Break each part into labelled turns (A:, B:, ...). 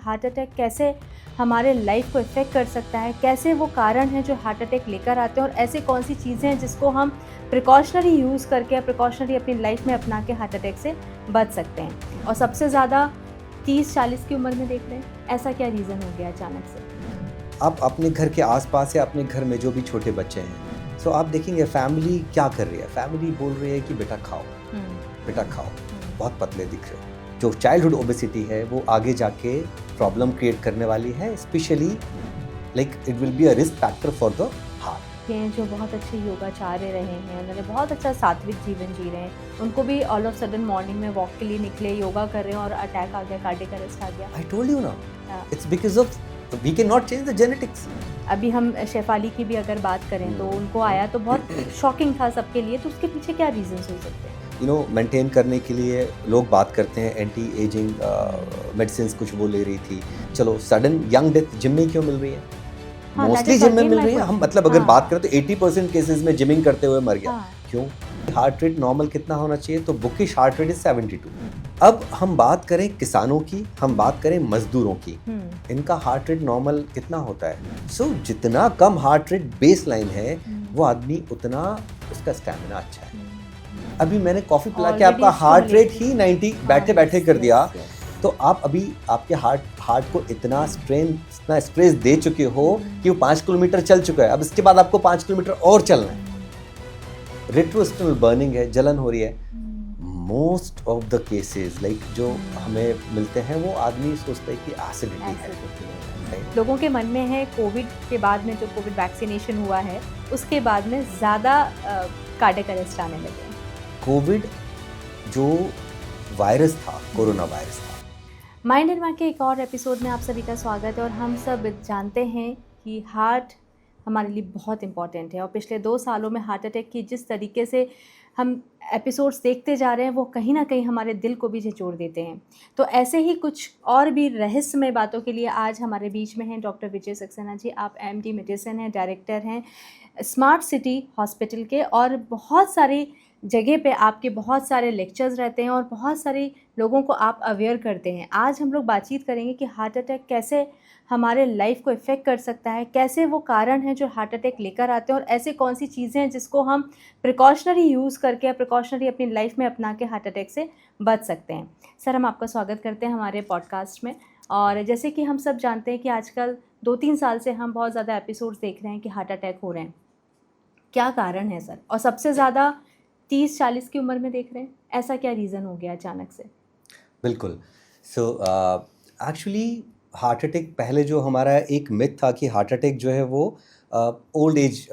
A: Heart attack कैसे हमारे life को इफ़ेक्ट कर सकता है, कैसे वो कारण हैं जो हार्ट अटैक लेकर आते हैं और ऐसी कौन सी चीज़ें हैं जिसको हम प्रिकॉशनरी यूज़ करके या प्रिकॉशनरी अपनी लाइफ में अपना के हार्ट अटैक से बच सकते हैं। और सबसे ज़्यादा 30-40 की उम्र में देख रहे हैं, ऐसा क्या रीज़न हो गया अचानक से?
B: आप अपने घर के आसपास या अपने घर में जो भी छोटे बच्चे हैं, सो आप देखेंगे फैमिली क्या कर रही है। फैमिली बोल रही है कि बेटा खाओ, बेटा खाओ, बहुत पतले दिख रहे हो। जो चाइल्डहुड ओबेसिटी है वो आगे जाके प्रॉब्लम क्रिएट करने वाली है, specially like it will be a risk factor for the heart.
A: ये जो बहुत अच्छे योगाचार्य रहे हैं, उन्होंने बहुत अच्छा सात्विक जीवन जी रहे हैं, उनको भी ऑल ऑफ सडन मॉर्निंग में वॉक के लिए निकले, योगा कर रहे हैं और अटैक आ गया, कार्डियक अरेस्ट आ गया।
B: आई टोल्ड यू ना, it's because of we can not change the genetics.
A: अभी हम शेफाली की भी अगर बात करें तो उनको आया तो बहुत शॉकिंग था सबके लिए, तो उसके पीछे क्या रीजंस हो सकते हैं?
B: यू नो, मेंटेन करने के लिए लोग बात करते हैं एंटी एजिंग मेडिसिन कुछ वो ले रही थी, चलो सडन यंग डेथ जिम में क्यों मिल रही है?
A: हाँ,
B: मोस्टली जिम में मिल रही है। हम मतलब अगर बात करें तो 80% केसेस में जिमिंग करते हुए मर गया। क्यों? हार्ट रेट नॉर्मल कितना होना चाहिए? तो बुकिश हार्ट रेट इज 72। अब हम बात करें किसानों की, हम बात करें मजदूरों की, इनका हार्ट रेट नॉर्मल कितना होता है? सो जितना कम हार्ट रेट बेस लाइन है वो आदमी उतना उसका स्टैमिना अच्छा है। अभी मैंने कॉफी पिला के आपका हार्ट रेट ही 90 बैठे बैठे कर दिया, तो आप अभी आपके हार्ट को इतना स्ट्रेस दे चुके हो कि वो 5 किलोमीटर चल चुका है। अब इसके बाद आपको 5 किलोमीटर और चलना है। रेट्रोस्टेनल बर्निंग है, जलन हो रही है। Most of the cases like जो हमें मिलते हैं वो आदमी सोचता है कि एसिडिटी है।
A: लोगों के मन में है कोविड के बाद में, जो कोविड वैक्सीनेशन हुआ है उसके बाद में ज़्यादा कार्डियक अरेस्ट आने लगे।
B: कोविड जो वायरस था, कोरोना वायरस था।
A: माइंड एंड माइंड के एक और एपिसोड में आप सभी का स्वागत है। और हम सब जानते हैं कि हार्ट हमारे लिए बहुत इम्पॉर्टेंट है और पिछले 2 सालों में हार्ट अटैक की जिस तरीके से हम एपिसोड्स देखते जा रहे हैं वो कहीं ना कहीं हमारे दिल को भी झिझोड़ देते हैं। तो ऐसे ही कुछ और भी रहस्यमय बातों के लिए आज हमारे बीच में हैं डॉक्टर विजय सक्सेना जी। आप MD मेडिसिन हैं, डायरेक्टर हैं स्मार्ट सिटी हॉस्पिटल के, और बहुत सारी जगह पे आपके बहुत सारे लेक्चर्स रहते हैं और बहुत सारे लोगों को आप अवेयर करते हैं। आज हम लोग बातचीत करेंगे कि हार्ट अटैक कैसे हमारे लाइफ को इफ़ेक्ट कर सकता है, कैसे वो कारण हैं जो हार्ट अटैक लेकर आते हैं और ऐसे कौन सी चीज़ें हैं जिसको हम प्रिकॉशनरी यूज़ करके या प्रिकॉशनरी अपनी लाइफ में अपना के हार्ट अटैक से बच सकते हैं। सर, हम आपका स्वागत करते हैं हमारे पॉडकास्ट में। और जैसे कि हम सब जानते हैं कि आजकल 2-3 साल से हम बहुत ज़्यादा एपिसोड्स देख रहे हैं कि हार्ट अटैक हो रहे हैं। क्या कारण है सर? और सबसे ज़्यादा 30-40 की उम्र में देख रहे हैं, ऐसा क्या रीज़न हो गया अचानक से?
B: बिल्कुल। सो एक्चुअली हार्ट अटैक पहले जो हमारा एक मिथ था कि हार्ट अटैक जो है वो ओल्ड एज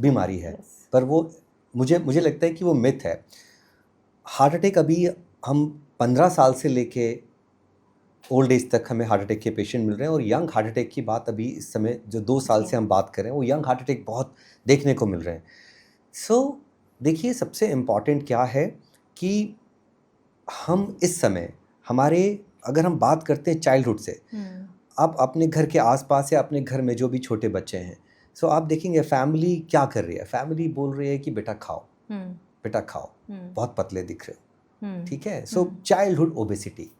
B: बीमारी है, पर वो मुझे लगता है कि वो मिथ है। हार्ट अटैक अभी हम 15 साल से लेके ओल्ड एज तक हमें हार्ट अटैक के पेशेंट मिल रहे हैं। और यंग हार्ट अटैक की बात अभी इस समय जो 2 साल से हम बात कर रहे हैं वो यंग हार्ट अटैक बहुत देखने को मिल रहे हैं। सो देखिए, सबसे इम्पॉर्टेंट क्या है कि हम इस समय अगर हम बात करते हैं चाइल्डहुड से, आप अपने घर के आसपास या अपने घर में जो भी छोटे बच्चे हैं, सो आप देखेंगे फैमिली क्या कर रही है। फैमिली बोल रही है कि बेटा खाओ, बेटा खाओ, बहुत पतले दिख रहे हो, ठीक है। सो चाइल्डहुड ओबेसिटी,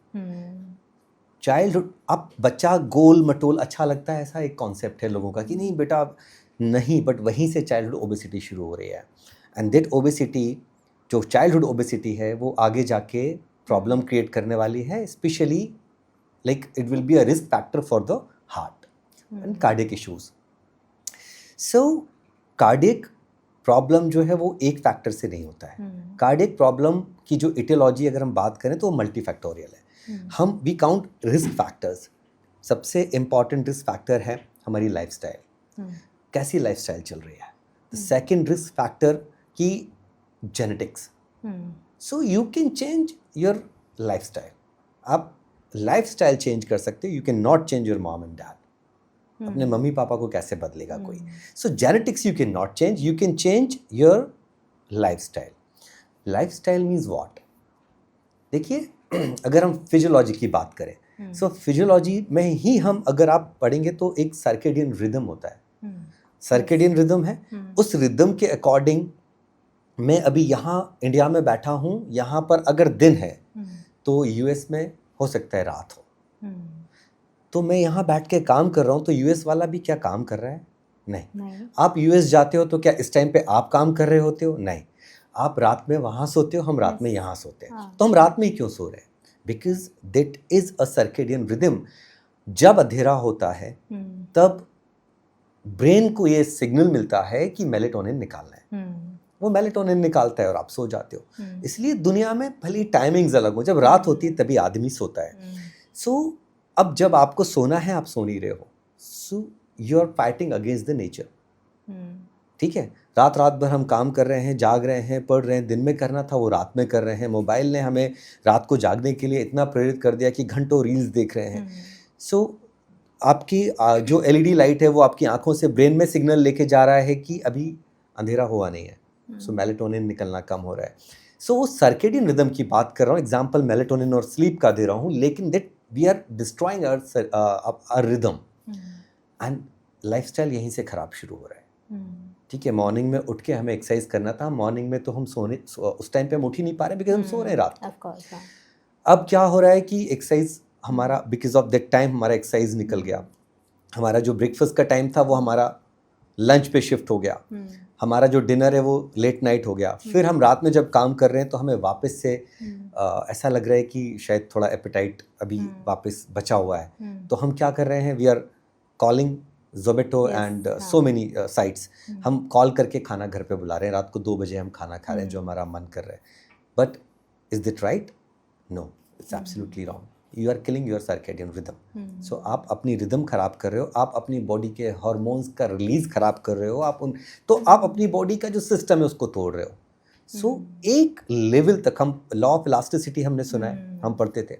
B: चाइल्डहुड, अब बच्चा गोल मटोल अच्छा लगता है, ऐसा एक कॉन्सेप्ट है लोगों का कि नहीं बेटा नहीं, बट वहीं से चाइल्डहुड ओबेसिटी शुरू हो रही है। एंड दैट ओबेसिटी, जो चाइल्डहुड ओबेसिटी है वो आगे जाके प्रॉब्लम क्रिएट करने वाली है, specially like it will be a risk factor for the heart and cardiac issues. So cardiac problem जो है वो एक फैक्टर से नहीं होता है। कार्डियक प्रॉब्लम की जो इटियोलॉजी अगर हम बात करें तो वो मल्टीफैक्टोरियल है। We count risk factors. सबसे इम्पॉर्टेंट रिस्क फैक्टर है हमारी लाइफस्टाइल, कैसी लाइफस्टाइल चल रही है। सेकेंड रिस्क फैक्टर की genetics. So you can change your lifestyle. आप लाइफस्टाइल चेंज कर सकते हो, you can not change your mom and dad. अपने मम्मी पापा को कैसे बदलेगा कोई? So genetics you can not change, you can change your lifestyle. Lifestyle means what? देखिए, अगर हम फिजियोलॉजी की बात करें, सो फिजियोलॉजी में ही हम अगर आप पढ़ेंगे तो एक सर्केडियन रिदम होता है। सर्केडियन रिदम है, उस रिदम के अकॉर्डिंग मैं अभी यहाँ इंडिया में बैठा हूँ, यहाँ पर अगर दिन है तो US में हो सकता है रात हो। तो मैं यहाँ बैठ के काम कर रहा हूँ, तो यूएस वाला भी क्या काम कर रहा है?
A: नहीं।
B: आप यूएस जाते हो तो क्या इस टाइम पे आप काम कर रहे होते हो? नहीं। आप रात में वहाँ सोते हो, हम रात में यहाँ सोते हैं। तो हम रात में ही क्यों सो रहे हैं? Because that is a circadian rhythm. जब अंधेरा होता है तब ब्रेन को ये सिग्नल मिलता है कि मेलेटोनिन निकालना है, वो मेलेटोनिन निकालता है और आप सो जाते हो। इसलिए दुनिया में भले टाइमिंग्स अलग हो, जब रात होती है तभी आदमी सोता है। सो अब जब आपको सोना है, आप सो नहीं रहे हो, so you are fighting against the nature. ठीक है, रात भर हम काम कर रहे हैं, जाग रहे हैं, पढ़ रहे हैं, दिन में करना था वो रात में कर रहे हैं। मोबाइल ने हमें रात को जागने के लिए इतना प्रेरित कर दिया कि घंटों रील्स देख रहे हैं। सो आपकी जो एलईडी लाइट है वो आपकी आंखों से ब्रेन में सिग्नल लेके जा रहा है कि अभी अंधेरा हुआ नहीं है, सो मेलेटोनिन निकलना कम हो रहा है। सो वो सर्केडियन रिदम की बात कर रहा हूँ, एग्जाम्पल मेलेटोनिन और स्लीप का दे रहा हूँ, लेकिन that we are destroying our rhythm and lifestyle यहीं से खराब शुरू हो रहा है। ठीक है, मॉर्निंग में उठ के हमें एक्सरसाइज करना था, मॉर्निंग में तो हम उस टाइम पे हम उठ ही नहीं पा रहे बिकॉज हम सो रहे हैं रात को। अब क्या हो रहा है कि एक्सरसाइज हमारा बिकॉज ऑफ दैट टाइम हमारा एक्सरसाइज निकल गया, हमारा जो ब्रेकफास्ट का टाइम था वो हमारा लंच पे शिफ्ट हो गया, हमारा जो डिनर है वो लेट नाइट हो गया। फिर हम रात में जब काम कर रहे हैं तो हमें वापस से ऐसा लग रहा है कि शायद थोड़ा एपेटाइट अभी वापस बचा हुआ है। तो हम क्या कर रहे हैं, we are calling Zomato and so many sites, हम कॉल करके खाना घर पे बुला रहे हैं, रात को 2 बजे हम खाना खा रहे हैं जो हमारा मन कर रहा है। But is this right? No, it's absolutely wrong. You are killing your circadian rhythm. So आप अपनी रिदम खराब कर रहे हो, आप अपनी बॉडी के हार्मोन्स का रिलीज खराब कर रहे हो, आप अपनी बॉडी का जो सिस्टम है उसको तोड़ रहे हो। सो एक लेवल तक, हम लॉ ऑफ इलास्टिसिटी हमने सुना है, हम पढ़ते थे,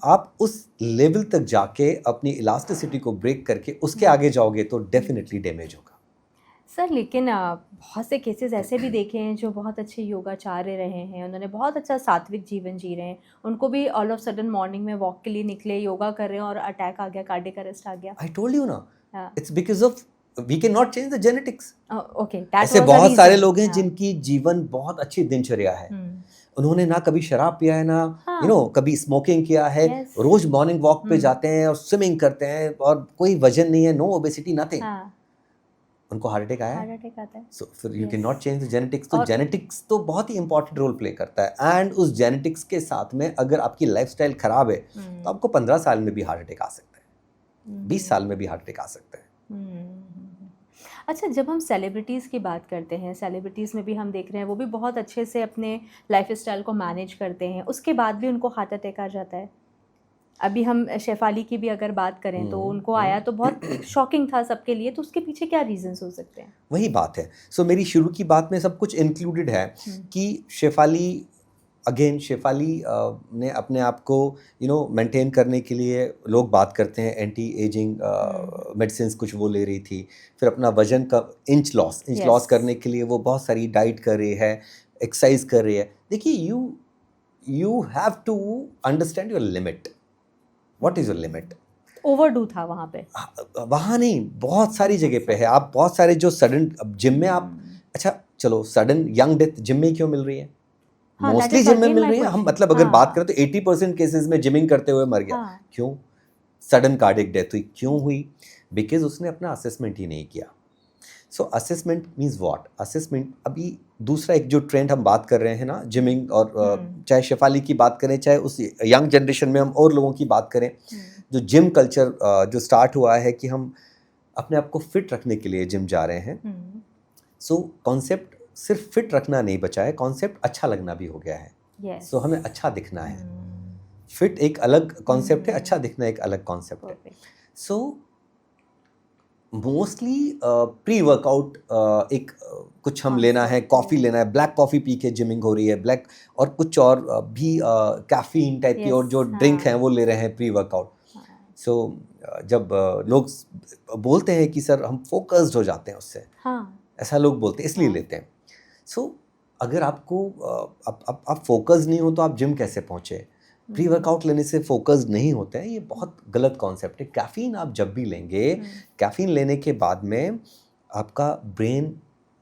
B: आप उस लेवल तक जाके अपनी इलास्टिसिटी को ब्रेक करके उसके आगे जाओगे तो डेफिनेटली डैमेज होगा।
A: सर लेकिन बहुत से केसेस ऐसे भी देखे हैं जो बहुत अच्छे योगाचार्य रहे हैं, उन्होंने बहुत अच्छा सात्विक जीवन जी रहे हैं, उनको भी ऑल ऑफ सडन मॉर्निंग में वॉक के लिए निकले, योगा कर रहे हैं और अटैक आ गया, कार्डियक अरेस्ट आ गया।
B: आई टोल्ड यू ना, it's because of we can not change the genetics.
A: Okay,
B: ऐसे बहुत सारे लोग हैं जिनकी जीवन बहुत अच्छी दिनचर्या है, उन्होंने ना कभी शराब पिया है, ना कभी स्मोकिंग किया है, रोज मॉर्निंग वॉक पे जाते हैं और स्विमिंग करते हैं और कोई वजन नहीं है, नो ओबेसिटी, नथिंग, उनको हार्ट अटैक आया। आता है। सो फिर you can not change the genetics. तो जेनेटिक्स तो बहुत ही इंपॉर्टेंट रोल प्ले करता है, एंड उस जेनेटिक्स के साथ में अगर आपकी लाइफस्टाइल खराब है तो आपको 15 साल में भी हार्ट अटैक आ सकता है, 20 साल में भी हार्ट अटैक आ सकता है।
A: अच्छा, जब हम सेलिब्रिटीज़ की बात करते हैं, सेलिब्रिटीज़ में भी हम देख रहे हैं वो भी बहुत अच्छे से अपने लाइफस्टाइल को मैनेज करते हैं, उसके बाद भी उनको हार्ट अटैक आ जाता है। अभी हम शेफाली की भी अगर बात करें तो उनको आया तो बहुत शॉकिंग था सबके लिए, तो उसके पीछे क्या रीजंस हो सकते हैं?
B: वही बात है। सो मेरी शुरू की बात में सब कुछ इंक्लूडेड है कि शेफाली ने अपने आप को मेंटेन करने के लिए, लोग बात करते हैं एंटी एजिंग मेडिसिन कुछ वो ले रही थी, फिर अपना वजन का इंच लॉस करने के लिए वो बहुत सारी डाइट कर रही है, एक्सरसाइज कर रही है। देखिए, you have to understand your limit. What is your limit?
A: Overdo था वहाँ पे,
B: वहाँ नहीं, बहुत सारी जगह पे है। आप बहुत सारे जो सडन जिम में आप, अच्छा चलो सडन यंग डेथ जिम में क्यों मिल रही है? मोस्टली जिम में मिल रही है। हम मतलब अगर बात करें तो 80% केसेस में जिमिंग करते हुए मर गया। क्यों? सडन कार्डियक डेथ हुई। क्यों हुई? बिकॉज उसने अपना असेसमेंट ही नहीं किया। सो असेसमेंट मीन्स व्हाट? असेसमेंट, अभी दूसरा एक जो ट्रेंड हम बात कर रहे हैं ना, जिमिंग, और चाहे शेफाली की बात करें, चाहे उस यंग जनरेशन में हम और लोगों की बात करें, जो जिम कल्चर जो स्टार्ट हुआ है कि हम अपने आप को फिट रखने के लिए जिम जा रहे हैं। सो कॉन्सेप्ट सिर्फ फिट रखना नहीं बचा है, कॉन्सेप्ट अच्छा लगना भी हो गया है। सो हमें अच्छा दिखना है। फिट एक अलग कॉन्सेप्ट है, अच्छा दिखना एक अलग कॉन्सेप्ट है। सो मोस्टली प्री वर्कआउट एक कुछ हम लेना है, कॉफ़ी लेना है, ब्लैक कॉफ़ी पी के जिमिंग हो रही है, ब्लैक, और कुछ और भी कैफीन टाइप की और जो ड्रिंक हैं वो ले रहे हैं प्री वर्कआउट। सो जब लोग बोलते हैं कि सर हम फोकस्ड हो जाते हैं उससे, ऐसा लोग बोलते हैं, इसलिए लेते हैं। सो अगर आपको आप फोकस नहीं हो तो आप जिम कैसे पहुँचे? प्री वर्कआउट लेने से फोकस्ड नहीं होते हैं, ये बहुत गलत कॉन्सेप्ट है। कैफ़ीन आप जब भी लेंगे, कैफ़ीन लेने के बाद में आपका ब्रेन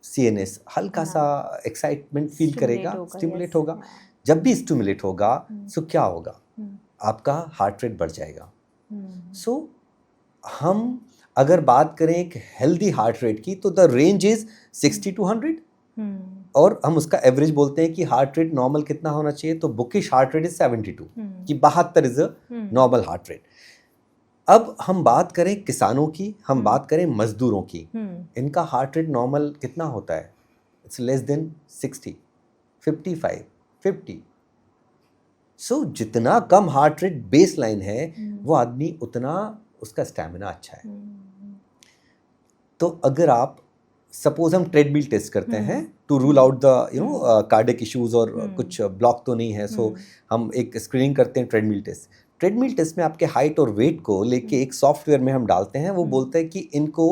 B: CNS हल्का सा एक्साइटमेंट फील करेगा, स्टिमुलेट होगा। जब भी स्टिमुलेट होगा सो क्या होगा? आपका हार्ट रेट बढ़ जाएगा। सो हम अगर बात करें एक हेल्दी हार्ट रेट की तो द रेंज इज 60 to 100 और हम उसका एवरेज बोलते हैं कि हार्ट रेट नॉर्मल कितना होना चाहिए, तो बुकिश हार्ट रेट इज 72 कि 72 is a normal heart rate. अब हम बात करें किसानों की, हम बात करें मजदूरों की, इनका हार्ट रेट नॉर्मल कितना होता है? It's less than 60, 55, 50। सो जितना कम हार्ट रेट बेस लाइन है वो आदमी उतना उसका स्टैमिना अच्छा है। तो अगर आप सपोज हम ट्रेडमिल टेस्ट करते हैं to rule out the cardiac issues और कुछ ब्लॉक तो नहीं है, सो हम एक स्क्रीनिंग करते हैं ट्रेडमिल टेस्ट। ट्रेडमिल टेस्ट में आपके हाइट और वेट को लेके एक सॉफ्टवेयर में हम डालते हैं, वो बोलते हैं कि इनको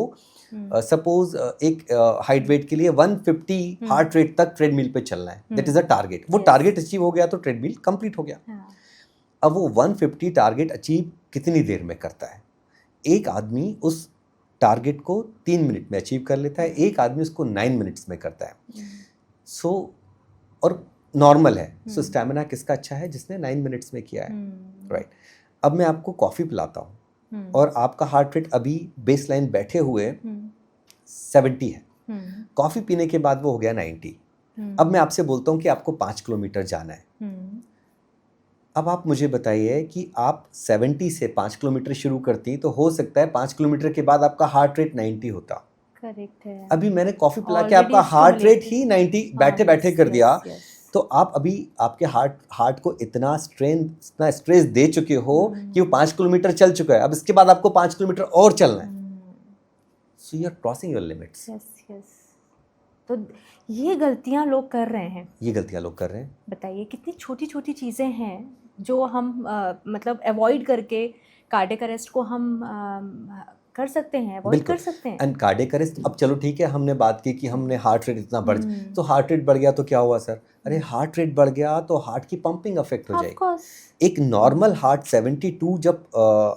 B: सपोज एक हाइट वेट के लिए 150 हार्ट रेट तक ट्रेडमिल पे चलना है, दैट इज अ टारगेट। वो टारगेट अचीव हो गया तो ट्रेडमिल कंप्लीट हो गया। अब वो 150 टारगेट अचीव कितनी देर में करता है? एक आदमी उस टारगेट को 3 मिनट में अचीव कर लेता है, एक आदमी उसको 9 मिनट्स में करता है। सो और नॉर्मल है, सो स्टैमिना किसका अच्छा है? जिसने 9 मिनट्स में किया है, राइट। अब मैं आपको कॉफ़ी पिलाता हूँ और आपका हार्ट रेट अभी बेस लाइन बैठे हुए 70 है, कॉफ़ी पीने के बाद वो हो गया 90। अब मैं आपसे बोलता हूँ कि आपको 5 किलोमीटर जाना है। अब आप मुझे बताइए कि आप 70 से 5 किलोमीटर शुरू करती तो हो सकता है 5 किलोमीटर के बाद आपका हार्ट रेट 90 होता।
A: करेक्ट है।
B: अभी मैंने कॉफ़ी पिला के आपका हार्ट रेट ही 90 बैठे बैठे कर दिया, तो आप अभी आपके हार्ट को इतना स्ट्रेस दे चुके हो कि वो 5 किलोमीटर चल चुका है। अब इसके बाद आपको 5 किलोमीटर और चलना है, so you are crossing your limits.
A: तो ये गलतियां लोग कर रहे हैं। बताइए कितनी छोटी छोटी चीज़ें हैं जो हम मतलब अवॉइड करके कार्डियक अरेस्ट को हम कर सकते हैं, अवॉइड कर सकते हैं।
B: एंड कार्डियक अरेस्ट, अब चलो ठीक है, हमने बात की कि हमने हार्ट रेट इतना बढ़, तो हार्ट रेट बढ़ गया तो क्या हुआ सर? अरे हार्ट रेट बढ़ गया तो हार्ट की पंपिंग अफेक्ट हो जाएगी। एक नॉर्मल हार्ट 72 जब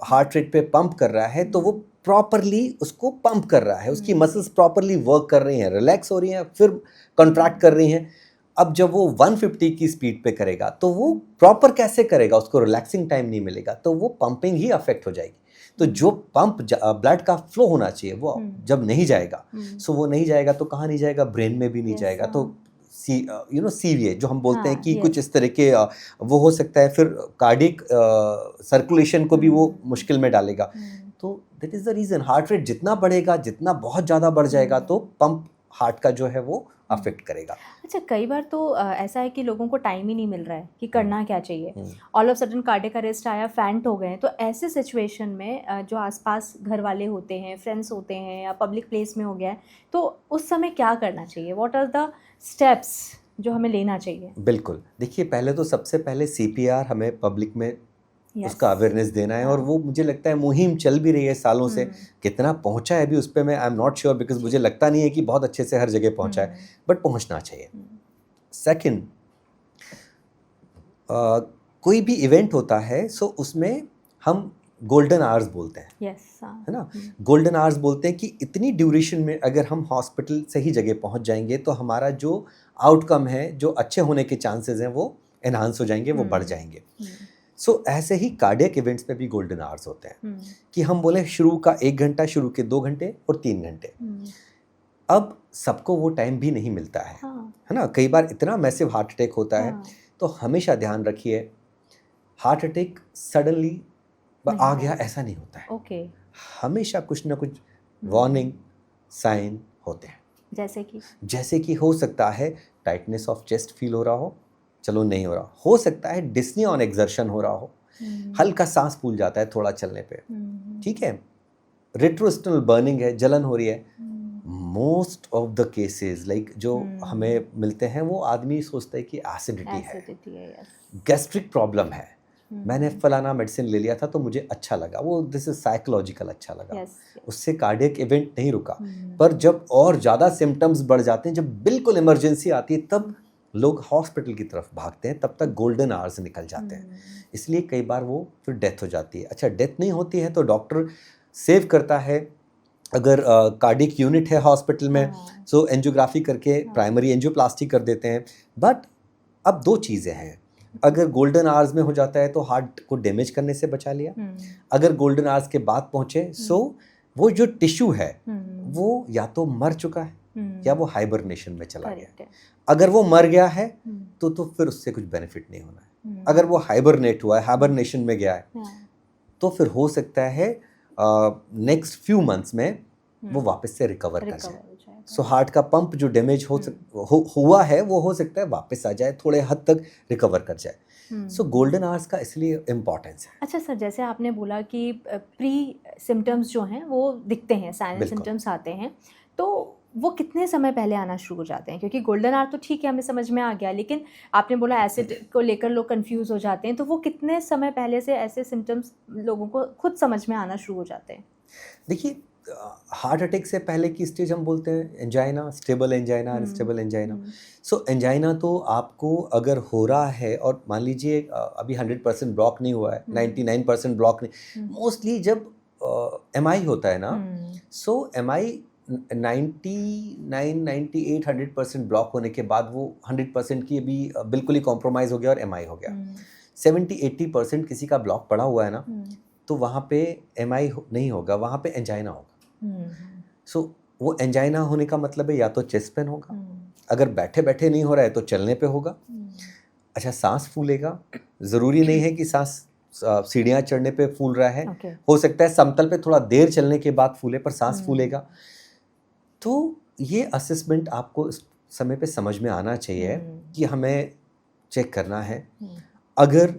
B: हार्ट रेट पे पंप कर रहा है तो वो प्रॉपरली उसको पंप कर रहा है, उसकी मसल्स प्रॉपरली वर्क कर रही हैं, रिलैक्स हो रही हैं, फिर कॉन्ट्रैक्ट कर रही हैं। अब जब वो 150 की स्पीड पे करेगा तो वो प्रॉपर कैसे करेगा? उसको रिलैक्सिंग टाइम नहीं मिलेगा, तो वो पंपिंग ही अफेक्ट हो जाएगी। तो जो पंप ब्लड का फ्लो होना चाहिए वो जब नहीं जाएगा, सो वो नहीं जाएगा तो कहाँ नहीं जाएगा? ब्रेन में भी नहीं जाएगा। तो सीवीए जो हम बोलते हैं कि कुछ इस तरह के वो हो सकता है, फिर कार्डियक सर्कुलेशन को भी वो मुश्किल में डालेगा। तो that is the reason heart rate जितना बढ़ेगा, जितना बहुत ज़्यादा बढ़ जाएगा तो पंप हार्ट का जो है वो अफेक्ट करेगा।
A: अच्छा, कई बार तो ऐसा है कि लोगों को टाइम ही नहीं मिल रहा है कि करना क्या चाहिए, all of sudden cardiac arrest आया, फैंट हो गए, तो ऐसे सिचुएशन में जो आसपास घर वाले होते हैं, फ्रेंड्स होते हैं या पब्लिक प्लेस में हो गया है, तो उस समय क्या करना चाहिए? व्हाट आर द स्टेप्स जो हमें लेना चाहिए?
B: बिल्कुल, देखिए पहले तो सबसे पहले CPR हमें पब्लिक में उसका अवेयरनेस देना है, और वो मुझे लगता है मुहिम चल भी रही है सालों से। कितना पहुंचा है अभी उस पर मैं I am not sure, because मुझे लगता नहीं है कि बहुत अच्छे से हर जगह पहुंचा है, बट पहुंचना चाहिए। सेकंड, कोई भी इवेंट होता है सो उसमें हम गोल्डन आवर्स बोलते हैं, है ना? गोल्डन आवर्स बोलते हैं कि इतनी ड्यूरेशन में अगर हम हॉस्पिटल सही जगह पहुंच जाएंगे तो हमारा जो आउटकम है, जो अच्छे होने के चांसेस हैं वो एनहांस हो जाएंगे, वो बढ़ जाएंगे। सो ऐसे ही कार्डियक इवेंट्स में भी गोल्डन आवर्स होते हैं कि हम बोले शुरू का 1 घंटा, शुरू के 2 घंटे और 3 घंटे। अब सबको वो टाइम भी नहीं मिलता है ना? कई बार इतना मैसिव हार्ट अटैक होता है, तो हमेशा ध्यान रखिए हार्ट अटैक सडनली आ गया ऐसा नहीं होता है। हमेशा कुछ ना कुछ वार्निंग साइन होते हैं। जैसे कि हो सकता है टाइटनेस ऑफ चेस्ट फील हो रहा हो, चलो नहीं हो सकता है डिस्नी ऑन एक्सर्शन हो रहा हो, हल्का सांस फूल जाता है थोड़ा चलने पे, ठीक है, रेट्रोस्टनल बर्निंग है, जलन हो रही है। Most of the cases like जो हमें मिलते हैं वो आदमी सोचता है कि एसिडिटी है, गैस्ट्रिक प्रॉब्लम है, मैंने फलाना मेडिसिन ले लिया था तो मुझे अच्छा लगा, वो दिस इज साइकोलॉजिकल अच्छा लगा, उससे कार्डियक इवेंट नहीं रुका। पर जब और ज़्यादा सिम्टम्स बढ़ जाते हैं, जब बिल्कुल इमरजेंसी आती है, तब लोग हॉस्पिटल की तरफ भागते हैं, तब तक गोल्डन आवर्स निकल जाते हैं, इसलिए कई बार वो फिर डेथ हो जाती है। अच्छा, डेथ नहीं होती है तो डॉक्टर सेव करता है, अगर कार्डियक यूनिट है हॉस्पिटल में सो एंजियोग्राफी करके प्राइमरी एंजियोप्लास्टी कर देते हैं। बट अब 2 चीज़ें हैं, अगर गोल्डन आवर्स में हो जाता है तो हार्ट को डैमेज करने से बचा लिया। अगर गोल्डन आवर्स के बाद पहुंचे सो वो जो टिश्यू है वो या तो मर चुका है या वो हाइबरनेशन में चला गया है। अगर वो मर गया है तो फिर उससे कुछ बेनिफिट नहीं होना है। अगर वो हाइबरनेट हुआ है, हाइबरनेशन में गया है, तो फिर हो सकता है नेक्स्ट फ्यू मंथ्स में वो वापस से रिकवर कर जाए। सो हार्ट का पंप जो डैमेज हुआ है वो हो सकता है वापस आ जाए, थोड़े हद तक रिकवर कर जाए। सो गोल्डन आवर्स का इसलिए इम्पोर्टेंस है।
A: अच्छा सर, जैसे आपने बोला कि प्री सिम्टम्स जो हैं वो दिखते हैं, साइन सिम्टम्स आते हैं, तो वो कितने समय पहले आना शुरू हो जाते हैं? क्योंकि गोल्डन आवर तो ठीक है, हमें समझ में आ गया, लेकिन आपने बोला एसिड को लेकर लोग कंफ्यूज हो जाते हैं, तो वो कितने समय पहले से ऐसे सिम्टम्स लोगों को खुद समझ में आना शुरू हो जाते हैं?
B: देखिए, हार्ट अटैक से पहले की स्टेज हम बोलते हैं angina, stable angina, unstable angina. So angina तो आपको अगर हो रहा है और मान लीजिए अभी 100% ब्लॉक नहीं हुआ है, 99% ब्लॉक नहीं, मोस्टली जब MI होता है ना, सो MI 99, 98, 100% ब्लॉक होने के बाद वो 100% की अभी बिल्कुल ही कॉम्प्रोमाइज़ हो गया और MI हो गया। 70-80% किसी का ब्लॉक पड़ा हुआ है ना, तो वहाँ पे MI नहीं होगा, वहाँ पे एंजाइना होगा। सो वो एंजाइना होने का मतलब है या तो चेस्ट पेन होगा, अगर बैठे बैठे नहीं हो रहा है तो चलने पे होगा। अच्छा, सांस फूलेगा, ज़रूरी नहीं है कि सांस सीढ़ियाँ चढ़ने पे फूल रहा है, हो सकता है समतल पे थोड़ा देर चलने के बाद फूले, पर सांस फूलेगा। तो ये असेसमेंट आपको इस समय पे समझ में आना चाहिए कि हमें चेक करना है। अगर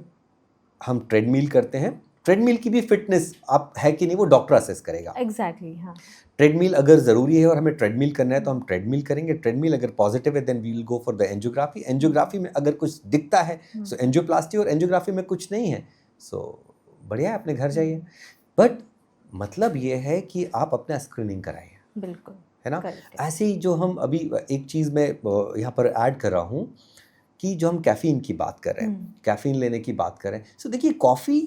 B: हम ट्रेडमिल करते हैं, ट्रेडमिल की भी फिटनेस आप है कि नहीं वो डॉक्टर असेस करेगा।
A: एग्जैक्टली, हाँ।
B: ट्रेडमिल अगर ज़रूरी है और हमें ट्रेडमिल करना है तो हम ट्रेडमिल करेंगे। ट्रेडमिल अगर पॉजिटिव है then we will go for the angiography. Angiography में अगर कुछ दिखता है सो एंजियोप्लास्टी, और एंजियोग्राफी में कुछ नहीं है सो बढ़िया है, अपने घर जाइए। बट मतलब ये है कि आप अपना स्क्रीनिंग कराइए,
A: बिल्कुल,
B: है ना। ऐसे ही जो हम अभी एक चीज़ में यहाँ पर ऐड कर रहा हूँ कि जो हम कैफ़ीन की बात कर रहे हैं, कैफ़ीन लेने की बात कर रहे हैं, सो देखिए कॉफ़ी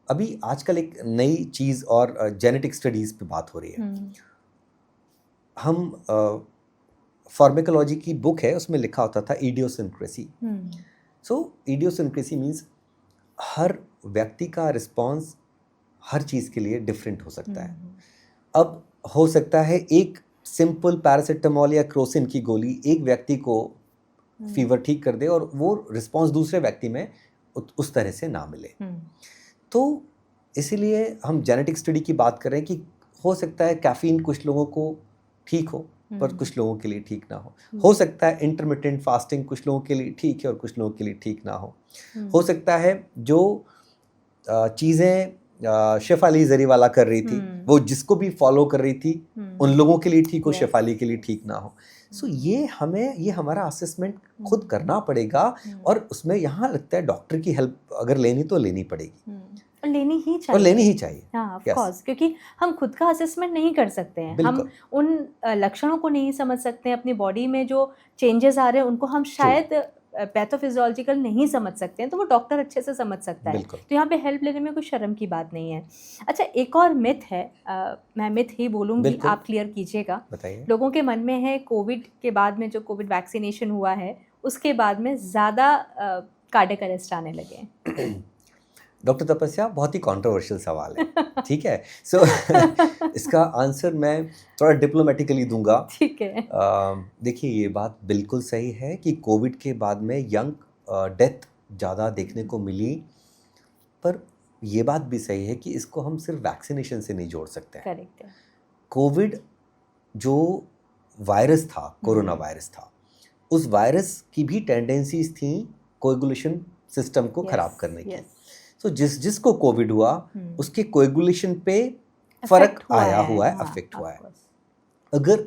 B: अभी आजकल एक नई चीज़ और जेनेटिक स्टडीज़ पे बात हो रही है। हम फार्माकोलॉजी की बुक है, उसमें लिखा होता था इडियोसिंक्रेसी। सो इडियोसिंक्रेसी मीन्स हर व्यक्ति का रिस्पॉन्स हर चीज़ के लिए डिफरेंट हो सकता है। अब हो सकता है एक सिंपल पैरासिटामोल या क्रोसिन की गोली एक व्यक्ति को फीवर ठीक कर दे और वो रिस्पॉन्स दूसरे व्यक्ति में उस तरह से ना मिले। तो इसीलिए हम जेनेटिक स्टडी की बात कर रहे हैं कि हो सकता है कैफीन कुछ लोगों को ठीक हो पर कुछ लोगों के लिए ठीक ना हो सकता है इंटरमिटेंट फास्टिंग कुछ लोगों के लिए ठीक है और कुछ लोगों के लिए ठीक ना हो सकता है जो चीज़ें शेफाली जरीवाला कर रही थी वो जिसको भी फॉलो कर रही थी उन लोगों के लिए ठीक हो, शेफाली के लिए ठीक ना हो। सो ये हमारा असेसमेंट खुद करना पड़ेगा और उसमें यहाँ लगता है डॉक्टर की हेल्प अगर लेनी तो लेनी पड़ेगी
A: और लेनी ही चाहिए। हाँ, ऑफ कोर्स, क्योंकि हम खुद का असेसमेंट नहीं कर सकते हैं। हम उन लक्षणों को नहीं समझ सकते हैं, अपनी बॉडी में जो चेंजेस आ रहे हैं उनको हम शायद पैथोफिजियोलॉजिकल नहीं समझ सकते हैं, तो वो डॉक्टर अच्छे से समझ सकता है। तो यहाँ पे हेल्प लेने में कोई शर्म की बात नहीं है। अच्छा, एक और मिथ है, मैं मिथ ही बोलूँगी, आप क्लियर कीजिएगा। लोगों के मन में है कोविड के बाद में जो कोविड वैक्सीनेशन हुआ है उसके बाद में ज़्यादा कार्डियक अरेस्ट आने लगे हैं।
B: डॉक्टर तपस्या, बहुत ही कंट्रोवर्शियल सवाल है, ठीक है। सो इसका आंसर मैं थोड़ा डिप्लोमेटिकली दूंगा।
A: ठीक है।
B: देखिए, ये बात बिल्कुल सही है कि कोविड के बाद में यंग डेथ ज़्यादा देखने को मिली, पर ये बात भी सही है कि इसको हम सिर्फ वैक्सीनेशन से नहीं जोड़ सकते।
A: करेक्ट है।
B: कोविड जो वायरस था, कोरोना वायरस था, उस वायरस की भी टेंडेंसीज थी कोएगुलेशन सिस्टम को खराब करने की। तो जिसको कोविड हुआ उसके कोएगुलेशन पे फर्क आया हुआ है, अफेक्ट हुआ है। अगर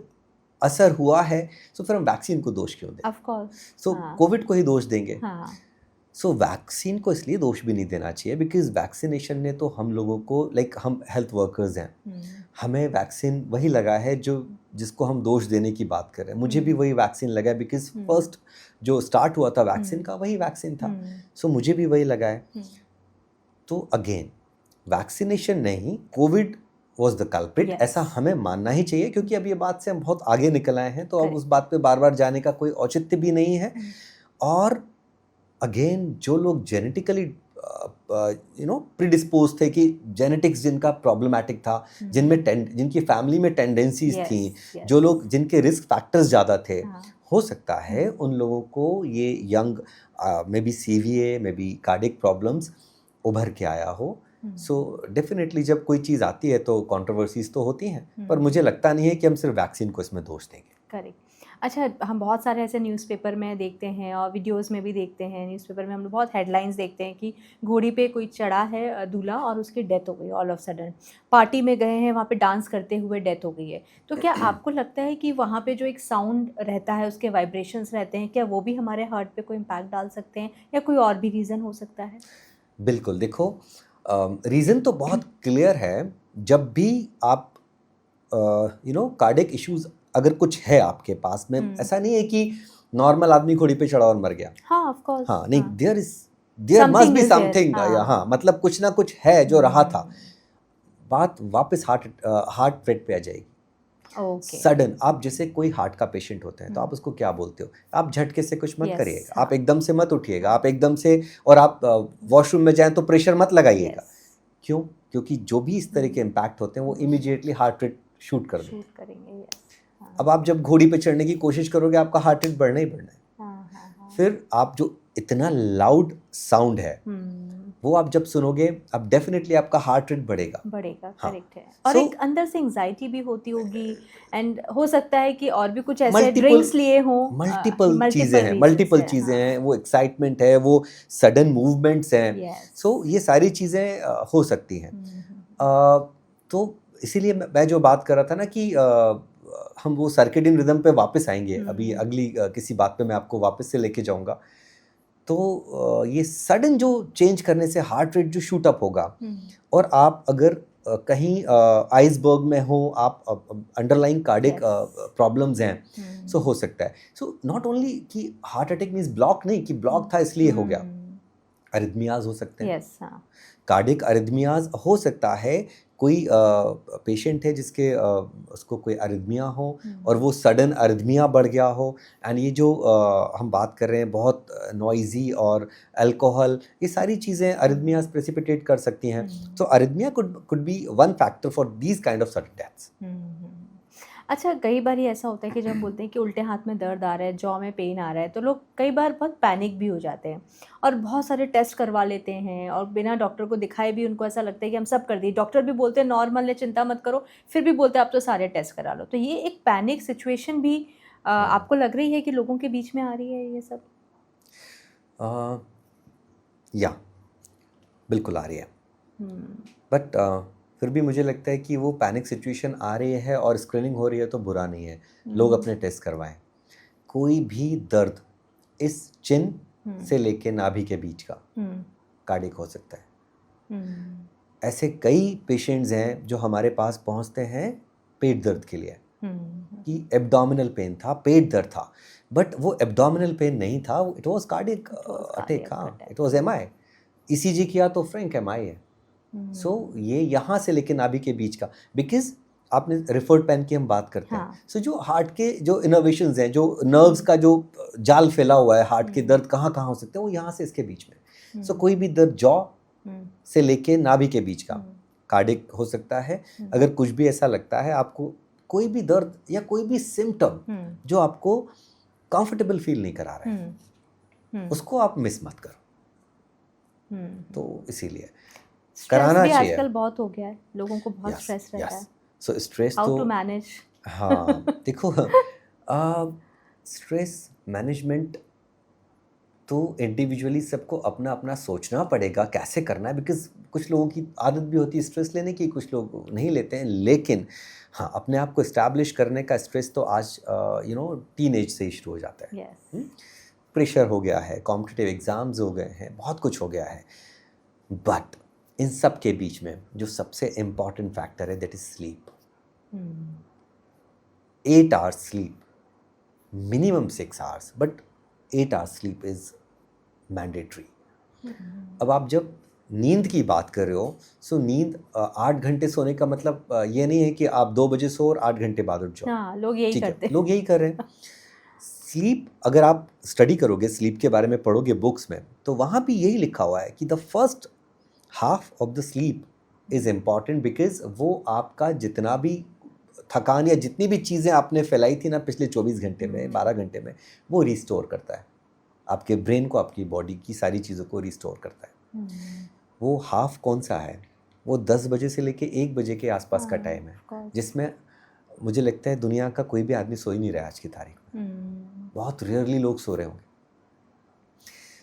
B: असर हुआ है तो फिर हम वैक्सीन को दोष क्यों दें?
A: Of course.
B: सो कोविड को ही दोष देंगे? सो वैक्सीन को इसलिए दोष भी नहीं देना चाहिए बिकॉज वैक्सीनेशन ने तो हम लोगों को, लाइक हम हेल्थ वर्कर्स हैं, हमें वैक्सीन वही लगा है जिसको हम दोष देने की बात कर रहे हैं। मुझे भी वही वैक्सीन लगा है बिकॉज फर्स्ट जो स्टार्ट हुआ था वैक्सीन का वही वैक्सीन था। सो मुझे भी वही लगा है। तो अगेन वैक्सीनेशन नहीं, कोविड वॉज द कल्प्रिट, ऐसा हमें मानना ही चाहिए क्योंकि अब ये बात से हम बहुत आगे निकल आए हैं, तो अब उस बात पे बार बार जाने का कोई औचित्य भी नहीं है। और अगेन जो लोग जेनेटिकली प्रीडिस्पोज थे, कि जेनेटिक्स जिनका प्रॉब्लमेटिक था, जिनकी फैमिली में टेंडेंसीज थी, जो लोग जिनके रिस्क फैक्टर्स ज़्यादा थे, हो सकता है उन लोगों को ये young may be CVA, may be cardiac problems उभर के आया हो। सो डेफिनेटली जब कोई चीज़ आती है तो कंट्रोवर्सीज तो होती हैं, पर मुझे लगता नहीं है कि हम सिर्फ वैक्सीन को इसमें दोष देंगे।
A: करेक्ट। अच्छा, हम बहुत सारे ऐसे न्यूज़पेपर में देखते हैं और वीडियोस में भी देखते हैं, न्यूज़पेपर में हम लोग बहुत हेडलाइंस देखते हैं कि घोड़ी पे कोई चढ़ा है दूल्हा और उसकी डेथ हो गई ऑल ऑफ सडन, पार्टी में गए हैं, वहाँ पे डांस करते हुए डेथ हो गई है। तो क्या आपको लगता है कि वहाँ पे जो एक साउंड रहता है, उसके वाइब्रेशंस रहते हैं, क्या वो भी हमारे हार्ट पे कोई इम्पैक्ट डाल सकते हैं, या कोई और भी रीज़न हो सकता है?
B: बिल्कुल, देखो रीज़न तो बहुत क्लियर है। जब भी आप कार्डिक इश्यूज अगर कुछ है आपके पास में, ऐसा नहीं है कि नॉर्मल आदमी घोड़ी पे चढ़ा और मर गया।
A: हाँ, ऑफ कोर्स।
B: हाँ, नहीं, देयर मस्ट बी समथिंग। हाँ, मतलब कुछ ना कुछ है जो रहा था। बात वापस हार्ट रेट पे आ जाएगी। सडन, आप जैसे कोई हार्ट का पेशेंट होते हैं तो आप उसको क्या बोलते हो? आप झटके से कुछ मत करिएगा, आप एकदम से मत उठिएगा, आप एकदम से, और आप वॉशरूम में जाएं तो प्रेशर मत लगाइएगा। क्यों? क्योंकि जो भी इस तरह के इम्पैक्ट होते हैं वो इमीडिएटली हार्ट रेट शूट कर देंगे। अब आप जब घोड़ी पे चढ़ने की कोशिश करोगे, आपका हार्ट रेट बढ़ना ही बढ़ना है। फिर आप जो इतना लाउड साउंड है वो आप जब सुनोगे, अब डेफिनेटली आपका हार्ट रेट बढ़ेगा।
A: करेक्ट है। और एक अंदर से एंजाइटी भी होती होगी, एंड हो सकता है कि और भी कुछ ऐसे ड्रिंक्स लिए हों,
B: मल्टीपल चीज़ें हैं, वो एक्साइटमेंट है, वो सडन मूवमेंट्स हैं। सो ये सारी चीज़ें हो सकती हैं। तो इसीलिए मैं जो बात कर रहा था ना कि हम वो सर्केडियन रिदम पे वापस आएंगे, अभी अगली किसी बात पे मैं आपको वापस से लेके जाऊंगा। तो ये सडन जो चेंज करने से हार्ट रेट जो शूट अप होगा, और आप अगर कहीं आइसबर्ग में हो, आप अंडरलाइंग कार्डिक प्रॉब्लम्स हैं, सो हो सकता है। सो नॉट ओनली कि हार्ट अटैक मीन्स ब्लॉक नहीं, कि ब्लॉक था इसलिए हो गया। अरिथमियाज हो सकते हैं, कार्डिक अरिथमियाज हो सकता है। कोई पेशेंट है जिसके उसको कोई अरिथमिया हो और वो सडन अरिथमिया बढ़ गया हो, एंड ये जो हम बात कर रहे हैं बहुत नॉइजी और अल्कोहल, ये सारी चीज़ें अरिथमियाज प्रेसिपिटेट कर सकती हैं। तो arrhythmia could be one factor for these kind of sudden deaths.
A: अच्छा, कई बार ऐसा होता है कि जब हम बोलते हैं कि उल्टे हाथ में दर्द आ रहा है, जॉ में पेन आ रहा है, तो लोग कई बार बहुत पैनिक भी हो जाते हैं और बहुत सारे टेस्ट करवा लेते हैं, और बिना डॉक्टर को दिखाए भी उनको ऐसा लगता है कि हम सब कर दिए। डॉक्टर भी बोलते हैं नॉर्मल है, चिंता मत करो, फिर भी बोलते हैं आप तो सारे टेस्ट करा लो। तो ये एक पैनिक सिचुएशन भी आपको लग रही है कि लोगों के बीच में आ रही है ये सब?
B: या बिल्कुल आ रही है, बट फिर भी मुझे लगता है कि वो पैनिक सिचुएशन आ रही है और स्क्रीनिंग हो रही है तो बुरा नहीं है। लोग अपने टेस्ट करवाएं। कोई भी दर्द इस चिन से लेके नाभि के बीच का कार्डिक हो सकता है। ऐसे कई पेशेंट्स हैं जो हमारे पास पहुंचते हैं पेट दर्द के लिए, कि एब्डोमिनल पेन था, पेट दर्द था, बट वो एब्डोमिनल पेन नहीं था, इट वाज कार्डिक अटैक। हाँ, इट वाज MI। ECG किया तो फ्रैंक MI है। सो ये यहाँ से लेके नाभि के बीच का, बिकॉज आपने रिफर्ड पेन की हम बात करते हैं। सो जो हार्ट के जो इनोवेशंस हैं, जो नर्व्स का जो जाल फैला हुआ है, हार्ट के दर्द कहाँ कहाँ हो सकते हैं, वो यहाँ से इसके बीच में। सो कोई भी दर्द जॉ से लेके नाभि के बीच का कार्डिक हो सकता है। अगर कुछ भी ऐसा लगता है आपको, कोई भी दर्द या कोई भी सिम्टम जो आपको कंफर्टेबल फील नहीं करा रहा है, उसको आप मिस मत करो। तो इसीलिए कराना चाहिए।
A: आजकल बहुत हो गया है, लोगों को बहुत स्ट्रेस रहता है।
B: So stress
A: how to manage?
B: हाँ, देखो, स्ट्रेस मैनेजमेंट तो इंडिविजुअली सबको अपना अपना सोचना पड़ेगा कैसे करना है, बिकॉज कुछ लोगों की आदत भी होती है स्ट्रेस लेने की, कुछ लोग नहीं लेते हैं। लेकिन हाँ, अपने आप को इस्टेब्लिश करने का स्ट्रेस तो आज टीनेज से ही शुरू हो जाता है। प्रेशर हो गया है, कॉम्पिटिटिव एग्ज़ाम्स हो गए हैं, बहुत कुछ हो गया है। बट इन सब के बीच में जो सबसे इम्पॉर्टेंट फैक्टर है, that is sleep. 8 hours sleep, minimum 6 hours, but 8 hours sleep is mandatory. अब आप जब नींद की बात कर रहे हो, सो नींद 8 घंटे सोने का मतलब ये नहीं है कि आप 2 बजे सो और 8 घंटे बाद उठ जाओ।
A: हाँ, लोग यही करते हैं।
B: लोग यही कर रहे हैं। स्लीप, अगर आप स्टडी करोगे, स्लीप के बारे में पढ़ोगे बुक्स में, तो वहाँ भी यही लिखा हुआ है कि the first half of the sleep is important, because वो आपका जितना भी थकान या जितनी भी चीज़ें आपने फैलाई थी ना पिछले 24 घंटे में, 12 घंटे में, वो रिस्टोर करता है आपके ब्रेन को, आपकी बॉडी की सारी चीज़ों को रिस्टोर करता है। वो हाफ कौन सा है? वो 10 बजे से लेके 1 बजे के आसपास का टाइम है, जिसमें मुझे लगता है दुनिया का कोई भी आदमी सो ही नहीं रहा है आज की तारीख में। बहुत रेयरली लोग सो रहे होंगे।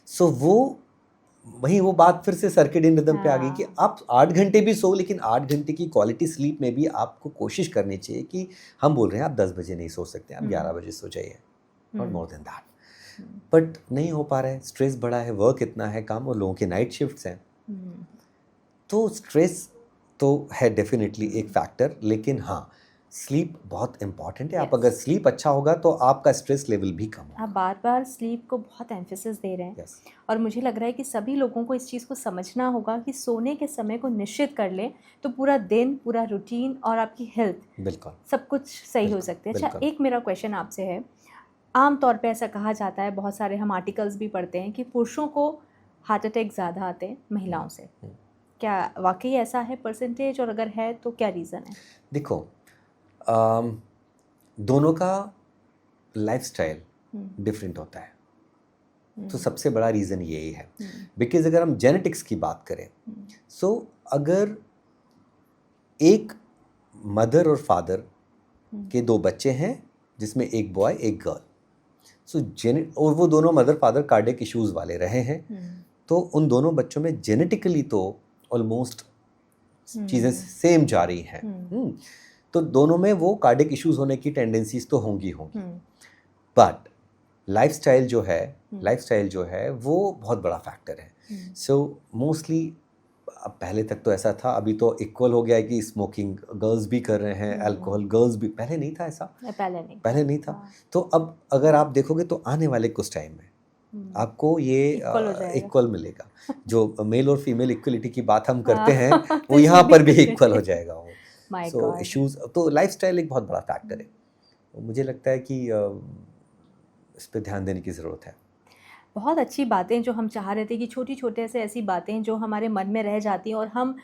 B: सो वही वो बात फिर से सर्केडियन रिदम पे आ गई कि आप 8 घंटे भी सो, लेकिन 8 घंटे की क्वालिटी स्लीप में भी आपको कोशिश करनी चाहिए कि हम बोल रहे हैं आप 10 बजे नहीं सो सकते, आप 11 बजे सो जाइए, not more than that. But नहीं हो पा रहा है, स्ट्रेस बड़ा है, वर्क इतना है, काम, और लोगों के नाइट शिफ्ट्स हैं, तो स्ट्रेस तो है डेफिनेटली एक फैक्टर, लेकिन हाँ स्लीप बहुत इंपॉर्टेंट है। आप अगर स्लीप अच्छा होगा तो आपका स्ट्रेस लेवल भी कम होगा।
A: आप बार बार स्लीप को बहुत एम्फेसिस दे रहे हैं। और मुझे लग रहा है कि सभी लोगों को इस चीज़ को समझना होगा कि सोने के समय को निश्चित कर लें तो पूरा दिन, पूरा रूटीन और आपकी हेल्थ
B: बिल्कुल
A: सब कुछ सही हो सकते हैं। अच्छा, एक मेरा क्वेश्चन आपसे है, आम तौर पे ऐसा कहा जाता है, बहुत सारे हम आर्टिकल्स भी पढ़ते हैं कि पुरुषों को हार्ट अटैक ज़्यादा आते हैं महिलाओं से। क्या वाकई ऐसा है परसेंटेज, और अगर है तो क्या रीज़न है?
B: देखो, दोनों का लाइफस्टाइल डिफरेंट होता है, तो सबसे बड़ा रीज़न यही है। बिकॉज अगर हम जेनेटिक्स की बात करें, सो अगर एक मदर और फादर के 2 बच्चे हैं जिसमें एक बॉय एक गर्ल, सो और वो दोनों मदर फादर कार्डियक इश्यूज़ वाले रहे हैं, तो उन दोनों बच्चों में जेनेटिकली तो ऑलमोस्ट चीज़ें सेम जा रही हैं, तो दोनों में वो कार्डियक इश्यूज़ होने की टेंडेंसीज तो होंगी। बट लाइफस्टाइल जो है वो बहुत बड़ा फैक्टर है। सो मोस्टली पहले तक तो ऐसा था, अभी तो इक्वल हो गया है कि स्मोकिंग गर्ल्स भी कर रहे हैं, अल्कोहल गर्ल्स भी, पहले नहीं था ऐसा, पहले नहीं था। तो अब अगर आप देखोगे तो आने वाले कुछ टाइम में आपको ये इक्वल मिलेगा। जो मेल और फीमेल इक्वलिटी की बात हम करते हैं वो यहाँ पर भी इक्वल हो जाएगा वो। सो इश्यूज, तो लाइफस्टाइल एक बहुत बड़ा फैक्टर है। मुझे लगता है कि इस पर ध्यान देने की ज़रूरत है।
A: बहुत अच्छी बातें जो हम चाह रहे थे कि छोटी छोटे से ऐसी बातें जो हमारे मन में रह जाती हैं और हम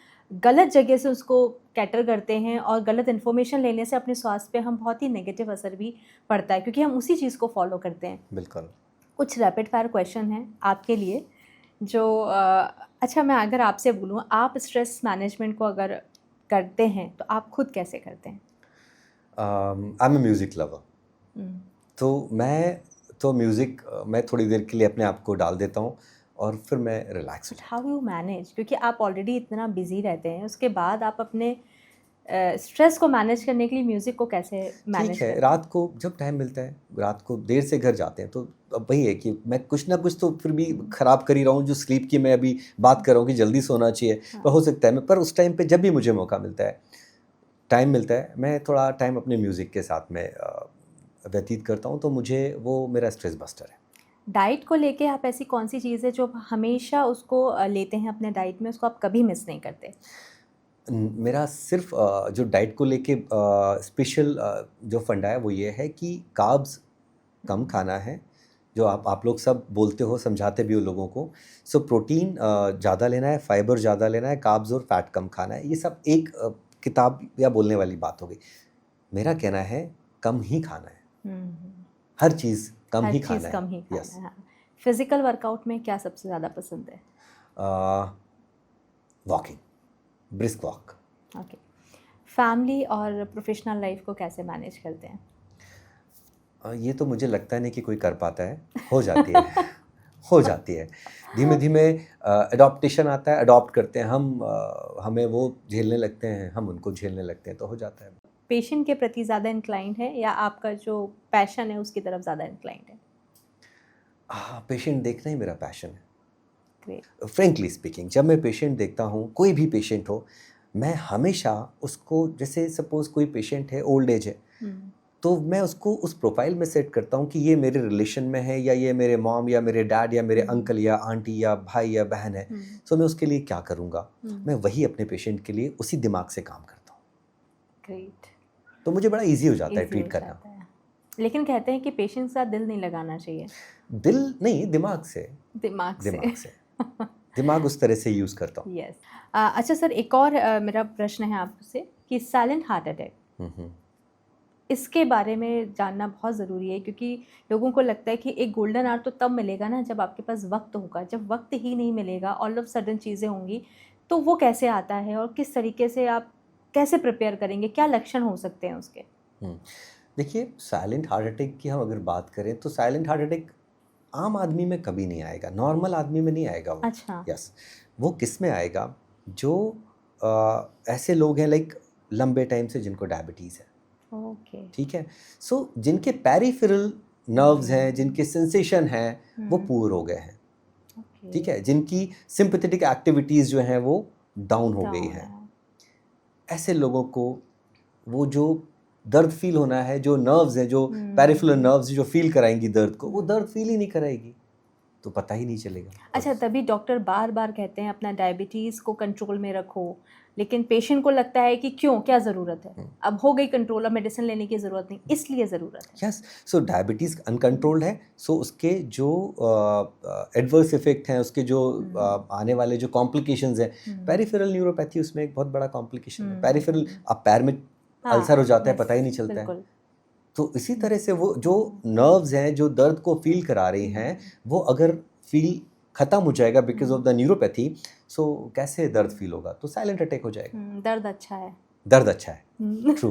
A: गलत जगह से उसको कैटर करते हैं, और गलत इन्फॉर्मेशन लेने से अपने स्वास्थ्य पे हम बहुत ही नेगेटिव असर भी पड़ता है, क्योंकि हम उसी चीज़ को फॉलो करते हैं।
B: बिल्कुल।
A: कुछ रैपिड फायर क्वेश्चन हैं आपके लिए जो अच्छा, मैं अगर आपसे बोलूँ, आप स्ट्रेस मैनेजमेंट को अगर करते हैं तो आप खुद कैसे करते हैं?
B: I am a music lover, तो मैं म्यूज़िक मैं थोड़ी देर के लिए अपने आप को डाल देता हूँ और फिर मैं रिलैक्स।
A: हाउ यू मैनेज, क्योंकि आप ऑलरेडी इतना बिजी रहते हैं, उसके बाद आप अपने स्ट्रेस को मैनेज करने के लिए म्यूज़िक को कैसे मैनेज
B: ठीक है,
A: करते हैं?
B: रात को जब टाइम मिलता है, रात को देर से घर जाते हैं, तो अब वही है कि मैं कुछ ना कुछ तो फिर भी ख़राब कर ही रहा हूँ। जो स्लीप की मैं अभी बात कर रहा हूँ कि जल्दी सोना चाहिए, तो हो सकता है मैं, पर उस टाइम पे जब भी मुझे मौका मिलता है, टाइम मिलता है, मैं थोड़ा टाइम अपने म्यूज़िक के साथ में व्यतीत करता हूँ, तो मुझे वो मेरा स्ट्रेस बस्टर है।
A: डाइट को लेके आप ऐसी कौन सी चीज़ है जो आप हमेशा उसको लेते हैं अपने डाइट में, उसको आप कभी मिस नहीं करते?
B: मेरा सिर्फ जो डाइट को लेके स्पेशल जो फंडा है वो ये है कि कार्ब्स कम खाना है, जो आप लोग सब बोलते हो, समझाते भी हो लोगों को। सो प्रोटीन ज़्यादा लेना है, फाइबर ज़्यादा लेना है, कार्ब्स और फैट कम खाना है। ये सब एक किताब या बोलने वाली बात हो गई। मेरा कहना है कम ही खाना है, हर चीज़ कम ही खाना है।
A: यस। फिजिकल वर्कआउट में क्या सबसे ज़्यादा पसंद है?
B: Walking, brisk walk.
A: Okay. Family और प्रोफेशनल लाइफ को कैसे मैनेज करते हैं?
B: ये तो मुझे लगता नहीं कि कोई कर पाता है, हो जाती है हो जाती है धीमे धीमे। अडॉप्टेशन आता है, अडॉप्ट करते हैं हम, हमें वो झेलने लगते हैं, हम उनको झेलने लगते हैं, तो हो जाता है।
A: पेशेंट के प्रति ज़्यादा इंक्लाइंड है या आपका जो पैशन है उसकी तरफ ज़्यादा इंक्लाइंड है?
B: पेशेंट देखना ही मेरा पैशन है।
A: ग्रेट।
B: फ्रेंकली स्पीकिंग, जब मैं पेशेंट देखता हूँ, कोई भी पेशेंट हो, मैं हमेशा उसको, जैसे सपोज़ कोई पेशेंट है, ओल्ड एज है, तो मैं उसको उस प्रोफाइल में सेट करता हूँ कि ये मेरे रिलेशन में है, या ये मेरे मॉम या मेरे डैड या मेरे अंकल या आंटी या भाई या बहन है, तो मैं उसके लिए क्या करूँगा, मैं वही अपने पेशेंट के लिए उसी दिमाग से काम करता हूँ।
A: ग्रेट।
B: तो मुझे बड़ा इजी हो जाता है ट्रीट करना।
A: लेकिन कहते हैं कि पेशेंट के साथ दिल नहीं लगाना चाहिए।
B: दिल नहीं, दिमाग से।
A: दिमाग से।
B: दिमाग उस तरह से यूज़ करता हूँ।
A: यस। अच्छा सर, एक और मेरा प्रश्न है आपसे कि साइलेंट हार्ट अटैक, इसके बारे में जानना बहुत ज़रूरी है, क्योंकि लोगों को लगता है कि एक गोल्डन आवर तो तब मिलेगा ना जब आपके पास वक्त होगा। जब वक्त ही नहीं मिलेगा, ऑल ऑफ सडन चीज़ें होंगी, तो वो कैसे आता है और किस तरीके से आप कैसे प्रिपेयर करेंगे, क्या लक्षण हो सकते हैं उसके?
B: देखिए, साइलेंट हार्ट अटैक की हम अगर बात करें तो साइलेंट हार्ट अटैक आम आदमी में कभी नहीं आएगा, नॉर्मल आदमी में नहीं आएगा वो।
A: अच्छा।
B: यस, वो किस में आएगा? जो ऐसे लोग हैं लाइक लंबे टाइम से जिनको डायबिटीज़ है।
A: ओके।
B: ठीक है, सो जिनके पेरिफेरल नर्व्स हैं, जिनके सेंसेशन हैं, वो पूर हो गए हैं। ठीक है, जिनकी सिंपैथेटिक एक्टिविटीज़ जो हैं वो डाउन हो गई हैं, ऐसे लोगों को वो जो दर्द फील होना है, जो नर्व्स हैं, जो पेरिफेरल नर्व्स जो फील कराएंगी दर्द को, वो दर्द फील ही नहीं कराएगी, तो पता ही नहीं चलेगा।
A: अच्छा, तभी डॉक्टर बार बार कहते हैं अपना डायबिटीज़ को कंट्रोल में रखो, लेकिन पेशेंट को लगता है कि क्यों, क्या ज़रूरत है, अब हो गई कंट्रोल, अब मेडिसिन लेने की ज़रूरत नहीं, इसलिए ज़रूरत है।
B: यस, सो डायबिटीज़ अनकंट्रोल्ड है, सो उसके जो एडवर्स इफेक्ट हैं, उसके जो आने वाले जो कॉम्प्लिकेशंस हैं, पेरिफेरल न्यूरोपैथी उसमें एक बहुत बड़ा कॉम्प्लिकेशन है। पेरिफेरल, अब पैर में अल्सर हो जाता है, पता ही नहीं चलता है। तो इसी तरह से वो जो नर्व्स हैं, जो दर्द को फील करा रही हैं, वो अगर फील ख़त्म हो जाएगा बिकॉज ऑफ द न्यूरोपैथी, सो कैसे दर्द फील होगा? तो साइलेंट अटैक हो जाएगा।
A: दर्द अच्छा है।
B: दर्द अच्छा है, ट्रू।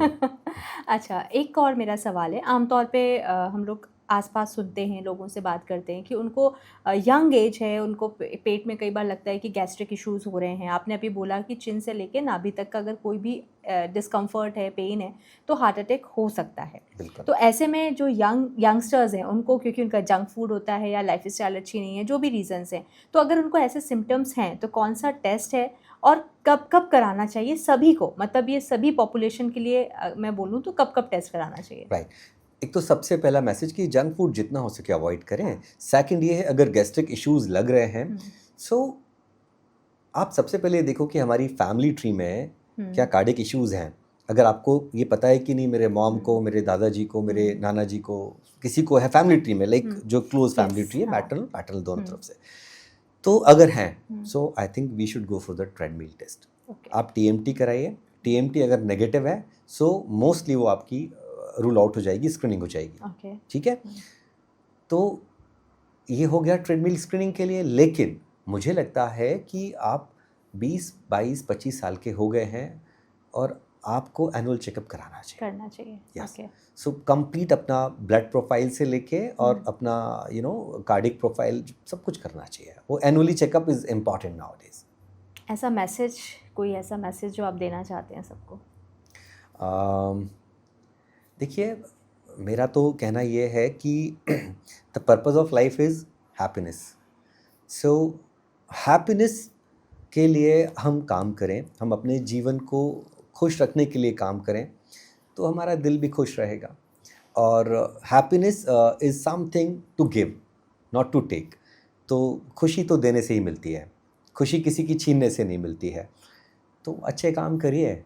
A: अच्छा, एक और मेरा सवाल है, आमतौर पे हम लोग आसपास सुनते हैं, लोगों से बात करते हैं कि उनको यंग एज है, उनको पेट में कई बार लगता है कि गैस्ट्रिक इश्यूज़ हो रहे हैं। आपने अभी बोला कि चिन से लेके नाभि तक का अगर कोई भी डिस्कम्फर्ट है, पेन है, तो हार्ट अटैक हो सकता है।
B: बिल्कुल।
A: तो ऐसे में जो यंगस्टर्स हैं, उनको क्योंकि उनका जंक फूड होता है या लाइफ स्टाइल अच्छी नहीं है, जो भी रीजंस हैं, तो अगर उनको ऐसे सिम्टम्स हैं तो कौन सा टेस्ट है और कब कब कराना चाहिए सभी को? मतलब ये सभी पॉपुलेशन के लिए मैं बोलूँ तो कब कब टेस्ट कराना चाहिए?
B: राइट। एक तो सबसे पहला मैसेज कि जंक फूड जितना हो सके अवॉइड करें। सेकंड ये है, अगर गैस्ट्रिक इश्यूज लग रहे हैं, सो आप सबसे पहले देखो कि हमारी फैमिली ट्री में क्या कार्डियक इश्यूज हैं। अगर आपको ये पता है कि नहीं, मेरे मॉम को, मेरे दादाजी को, मेरे नाना जी को, किसी को है फैमिली ट्री में, लाइक जो क्लोज फैमिली ट्री है, मैटरनल पैटर्नल दोनों तरफ से, तो अगर हैं, so I think we should go for the treadmill test. आप टीएमटी कराइए। टीएमटी अगर नेगेटिव है, सो मोस्टली वो आपकी रूल आउट हो जाएगी, स्क्रीनिंग हो जाएगी। ठीक है, तो ये हो गया ट्रेडमिल स्क्रीनिंग के लिए। लेकिन मुझे लगता है कि आप 20, 22, 25 साल के हो गए हैं और आपको एनुअल चेकअप करना चाहिए। यस, सो कंप्लीट अपना ब्लड प्रोफाइल से लेके और अपना कार्डिक प्रोफाइल सब कुछ करना चाहिए। वो annually checkup is important nowadays.
A: ऐसा मैसेज, कोई ऐसा मैसेज जो आप देना चाहते हैं सबको?
B: देखिए, मेरा तो कहना ये है कि the purpose of life is happiness. So happiness के लिए हम काम करें, हम अपने जीवन को खुश रखने के लिए काम करें, तो हमारा दिल भी खुश रहेगा। और happiness is something to give, not to take. तो खुशी तो देने से ही मिलती है, खुशी किसी की छीनने से नहीं मिलती है। तो अच्छे काम करिए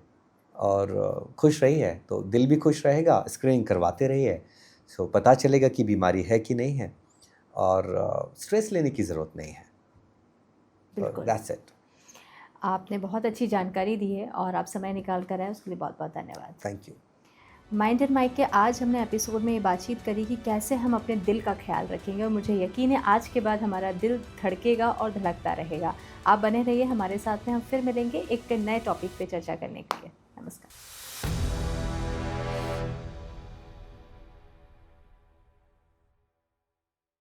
B: और खुश रहिए, तो दिल भी खुश रहेगा। स्क्रीनिंग करवाते रहिए, सो पता चलेगा कि बीमारी है कि नहीं है, और स्ट्रेस लेने की ज़रूरत नहीं है। That's it.
A: आपने बहुत अच्छी जानकारी दी है और आप समय निकाल कर आए, उसके लिए बहुत बहुत धन्यवाद।
B: Thank you.
A: Mind and mic के आज हमने एपिसोड में ये बातचीत करी कि कैसे हम अपने दिल का ख्याल रखेंगे, और मुझे यकीन है आज के बाद हमारा दिल धड़केगा और धड़कता रहेगा। आप बने रहिए हमारे साथ में, हम फिर मिलेंगे एक नए टॉपिक पे चर्चा करने के लिए। नमस्कार।